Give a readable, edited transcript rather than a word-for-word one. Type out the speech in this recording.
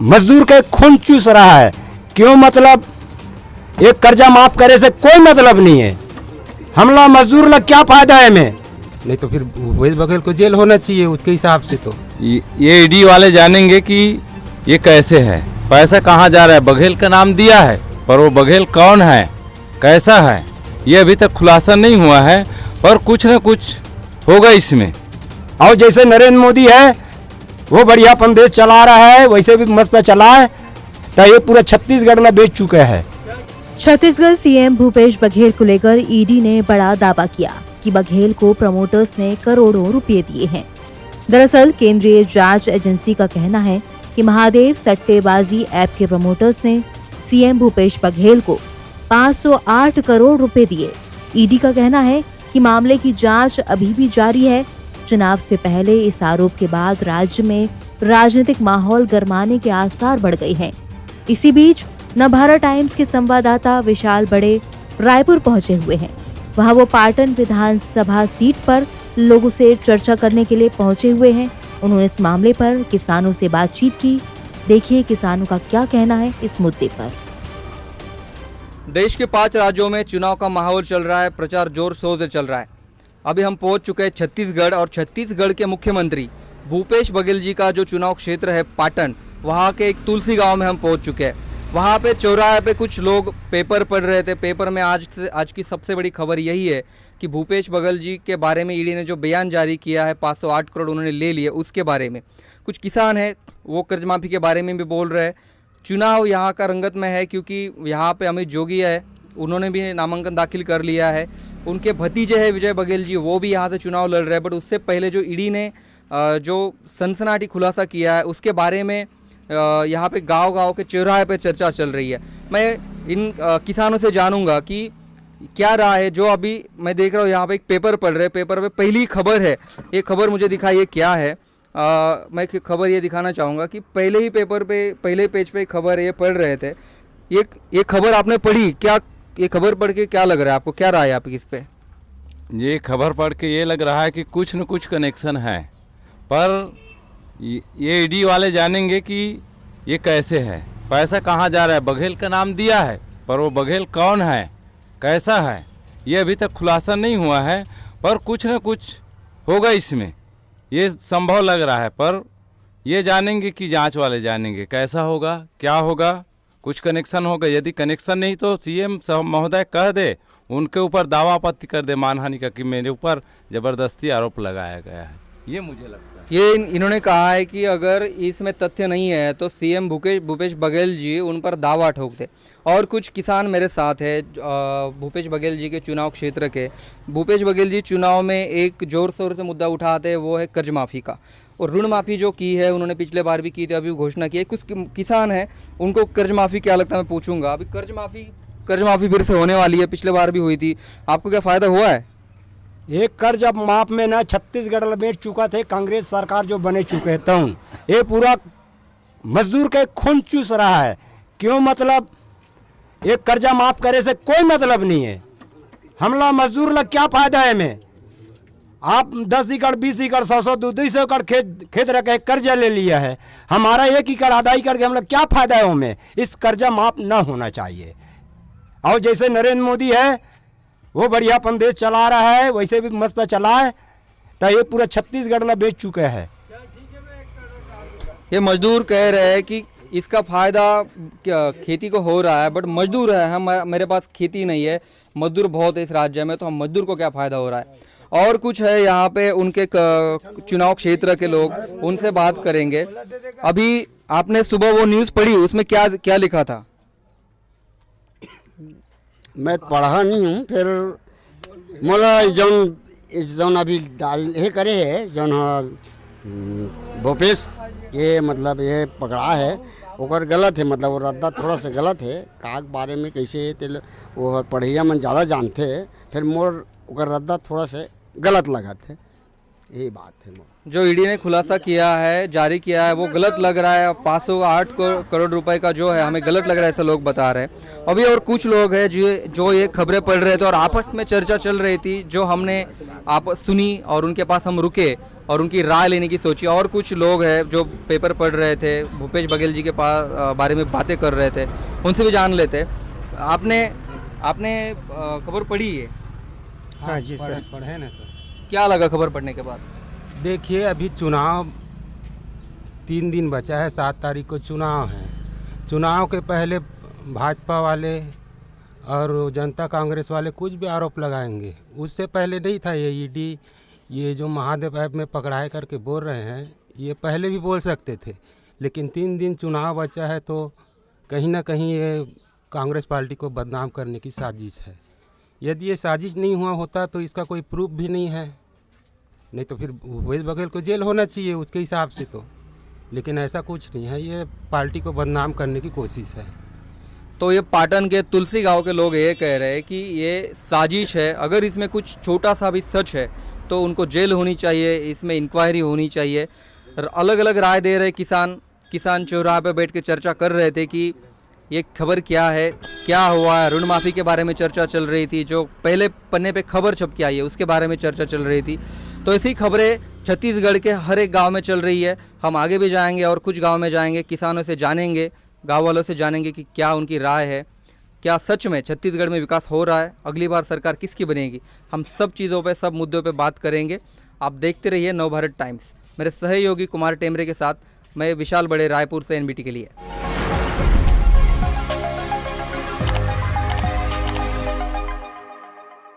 मजदूर के खून चूस रहा है। क्यों? मतलब एक कर्जा माफ करे से कोई मतलब नहीं है। हमला मजदूर लग क्या फायदा है हमें? नहीं तो फिर भूपेश बघेल को जेल होना चाहिए उसके हिसाब से। तो ये ईडी वाले जानेंगे कि ये कैसे है, पैसा कहाँ जा रहा है। बघेल का नाम दिया है पर वो बघेल कौन है, कैसा है, ये अभी तक खुलासा नहीं हुआ है, पर कुछ न कुछ होगा इसमें। और जैसे नरेंद्र मोदी है वो बढ़ियापन देश चला रहा है, वैसे भी मस्त चला है। तो ये पूरा छत्तीसगढ़ में बेच चुके हैं। छत्तीसगढ़ सीएम भूपेश बघेल को लेकर ईडी ने बड़ा दावा किया कि बघेल को प्रमोटर्स ने करोड़ों रुपए दिए हैं। दरअसल केंद्रीय जांच एजेंसी का कहना है कि महादेव सट्टेबाजी ऐप के प्रमोटर्स ने सीएम भूपेश बघेल को 508 करोड़ रुपए दिए। ईडी का कहना है कि मामले की जांच अभी भी जारी है। चुनाव से पहले इस आरोप के बाद राज्य में राजनीतिक माहौल गरमाने के आसार बढ़ गए हैं। इसी बीच नवभारत टाइम्स के संवाददाता विशाल बड़े रायपुर पहुंचे हुए हैं। वहां वो पाटन विधानसभा सीट पर लोगों से चर्चा करने के लिए पहुंचे हुए हैं। उन्होंने इस मामले पर किसानों से बातचीत की। देखिए किसानों का क्या कहना है इस मुद्दे पर। देश के 5 राज्यों में चुनाव का माहौल चल रहा है, प्रचार जोर शोर से चल रहा है। अभी हम पहुंच चुके हैं छत्तीसगढ़, और छत्तीसगढ़ के मुख्यमंत्री भूपेश बघेल जी का जो चुनाव क्षेत्र है पाटन, वहां के एक तुलसी गांव में हम पहुंच चुके हैं। वहां पे चौराहे पे कुछ लोग पेपर पढ़ रहे थे। पेपर में आज की सबसे बड़ी खबर यही है कि भूपेश बघेल जी के बारे में ईडी ने जो बयान जारी किया है, 508 करोड़ उन्होंने ले लिए, उसके बारे में कुछ किसान हैं वो कर्ज माफ़ी के बारे में भी बोल रहे हैं। चुनाव यहाँ का रंगत में है क्योंकि यहाँ पे अमित जोगी है, उन्होंने भी नामांकन दाखिल कर लिया है। उनके भतीजे हैं विजय बघेल जी, वो भी यहाँ से चुनाव लड़ रहे हैं। बट उससे पहले जो ईडी ने जो सनसनाटी खुलासा किया है उसके बारे में यहाँ पे गांव-गांव के चौराहे पे चर्चा चल रही है। मैं इन किसानों से जानूंगा कि क्या राय है। जो अभी मैं देख रहा हूँ यहाँ पे एक पेपर पढ़ रहे हैं, पेपर पे पहली खबर है, ये खबर मुझे दिखाइए क्या है। मैं खबर ये दिखाना चाहूँगा कि पहले ही पेपर पे पहले पेज पे खबर है, ये पढ़ रहे थे। ये खबर आपने पढ़ी क्या? ये खबर पढ़ के क्या लग रहा है आपको, क्या राय है आपकी इस पे? ये खबर पढ़ के ये लग रहा है कि कुछ न कुछ कनेक्शन है, पर ये ईडी वाले जानेंगे कि ये कैसे है, पैसा कहाँ जा रहा है। बघेल का नाम दिया है पर वो बघेल कौन है, कैसा है, ये अभी तक खुलासा नहीं हुआ है, पर कुछ न कुछ होगा इसमें, ये संभव लग रहा है। पर ये जानेंगे कि जांच वाले जानेंगे कैसा होगा, क्या होगा, कुछ कनेक्शन होगा। यदि कनेक्शन नहीं तो सीएम महोदय कह दे, उनके ऊपर दावा आपत्ति कर दे मानहानि का कि मेरे ऊपर ज़बरदस्ती आरोप लगाया गया है। ये मुझे लगता है ये इन्होंने कहा है कि अगर इसमें तथ्य नहीं है तो सीएम भूपेश बघेल जी उन पर दावा ठोक दे। और कुछ किसान मेरे साथ है भूपेश बघेल जी के चुनाव क्षेत्र के। भूपेश बघेल जी चुनाव में एक जोर शोर से मुद्दा उठाते हैं, वो है कर्ज माफ़ी का। और ऋण माफ़ी जो की है उन्होंने पिछले बार भी की थी, अभी घोषणा की है। कुछ किसान हैं उनको कर्ज माफ़ी क्या लगता है मैं पूछूंगा। अभी कर्ज माफ़ी फिर से होने वाली है, पिछले बार भी हुई थी, आपको क्या फ़ायदा हुआ है? एक कर्ज अब माफ में ना छत्तीसगढ़ में बेच चुका थे कांग्रेस सरकार जो बने चुके तो ये पूरा मजदूर के खून चूस रहा है। क्यों? मतलब एक कर्जा माफ करे से कोई मतलब नहीं है। हमला मजदूर लग क्या फायदा है हमें? आप 10 एकड़ 20 एकड़ 100 200 एकड़ खेत रखे कर्जा ले लिया है, हमारा 1 एकड़ आधाई करके हम लोग क्या फायदा है हमें? इस कर्जा माफ ना होना चाहिए। और जैसे नरेंद्र मोदी है वो बढ़ियापन देश चला रहा है, वैसे भी मस्त चला है। तो ये पूरा छत्तीसगढ़ में बेच चुके हैं। ये मजदूर कह रहे हैं कि इसका फ़ायदा खेती को हो रहा है, बट मजदूर है, हम मेरे पास खेती नहीं है, मजदूर बहुत है इस राज्य में, तो हम मजदूर को क्या फ़ायदा हो रहा है। और कुछ है यहाँ पे उनके चुनाव क्षेत्र के लोग, उनसे बात करेंगे। अभी आपने सुबह वो न्यूज़ पढ़ी, उसमें क्या क्या लिखा था? मैं पढ़ा नहीं हूँ, फिर मोला जौन अभी डाल ये करे है जौन भूपेश ये मतलब ये पकड़ा है ओकर गलत है, मतलब वो रद्दा थोड़ा सा गलत है। काग बारे में कैसे तेल वो पढ़िया मन ज़्यादा जानते हैं, फिर मोर ओकर रद्दा थोड़ा सा गलत लगा थे, यही बात है। जो ईडी ने खुलासा किया है, जारी किया है, वो गलत लग रहा है। 508 करोड़ रुपए का जो है हमें गलत लग रहा है, ऐसा लोग बता रहे हैं। अभी और कुछ लोग हैं जो ये खबरें पढ़ रहे थे और आपस में चर्चा चल रही थी, जो हमने आप सुनी और उनके पास हम रुके और उनकी राय लेने की सोची। और कुछ लोग हैं जो पेपर पढ़ रहे थे, भूपेश बघेल जी के पास बारे में बातें कर रहे थे, उनसे भी जान लेते। आपने खबर पढ़ी है? हाँ जी सर, पढ़े ना सर। क्या लगा खबर पढ़ने के बाद? देखिए अभी चुनाव 3 दिन बचा है, 7 तारीख को चुनाव है। चुनाव के पहले भाजपा वाले और जनता कांग्रेस वाले कुछ भी आरोप लगाएंगे। उससे पहले नहीं था ये ईडी, ये जो महादेव ऐप में पकड़ाए करके बोल रहे हैं, ये पहले भी बोल सकते थे। लेकिन 3 दिन चुनाव बचा है तो कहीं ना कहीं ये कांग्रेस पार्टी को बदनाम करने की साजिश है। यदि ये साजिश नहीं हुआ होता तो इसका कोई प्रूफ भी नहीं है, नहीं तो फिर भूपेश बघेल को जेल होना चाहिए उसके हिसाब से तो। लेकिन ऐसा कुछ नहीं है, ये पार्टी को बदनाम करने की कोशिश है। तो ये पाटन के तुलसी गांव के लोग ये कह रहे हैं कि ये साजिश है। अगर इसमें कुछ छोटा सा भी सच है तो उनको जेल होनी चाहिए, इसमें इंक्वायरी होनी चाहिए। अलग अलग राय दे रहे किसान चौराहे पे बैठ के चर्चा कर रहे थे कि ये खबर क्या है, क्या हुआ है। ऋण माफ़ी के बारे में चर्चा चल रही थी, जो पहले पन्ने पे खबर छप के आई है उसके बारे में चर्चा चल रही थी। तो ऐसी खबरें छत्तीसगढ़ के हर एक गांव में चल रही है। हम आगे भी जाएंगे और कुछ गांव में जाएंगे, किसानों से जानेंगे, गांव वालों से जानेंगे कि क्या उनकी राय है, क्या सच में छत्तीसगढ़ में विकास हो रहा है, अगली बार सरकार किसकी बनेगी। हम सब चीज़ों पे, सब मुद्दों पे बात करेंगे। आप देखते रहिए नवभारत टाइम्स। मेरे सहयोगी कुमार टेमरे के साथ मैं विशाल बड़े, रायपुर से NBT के लिए।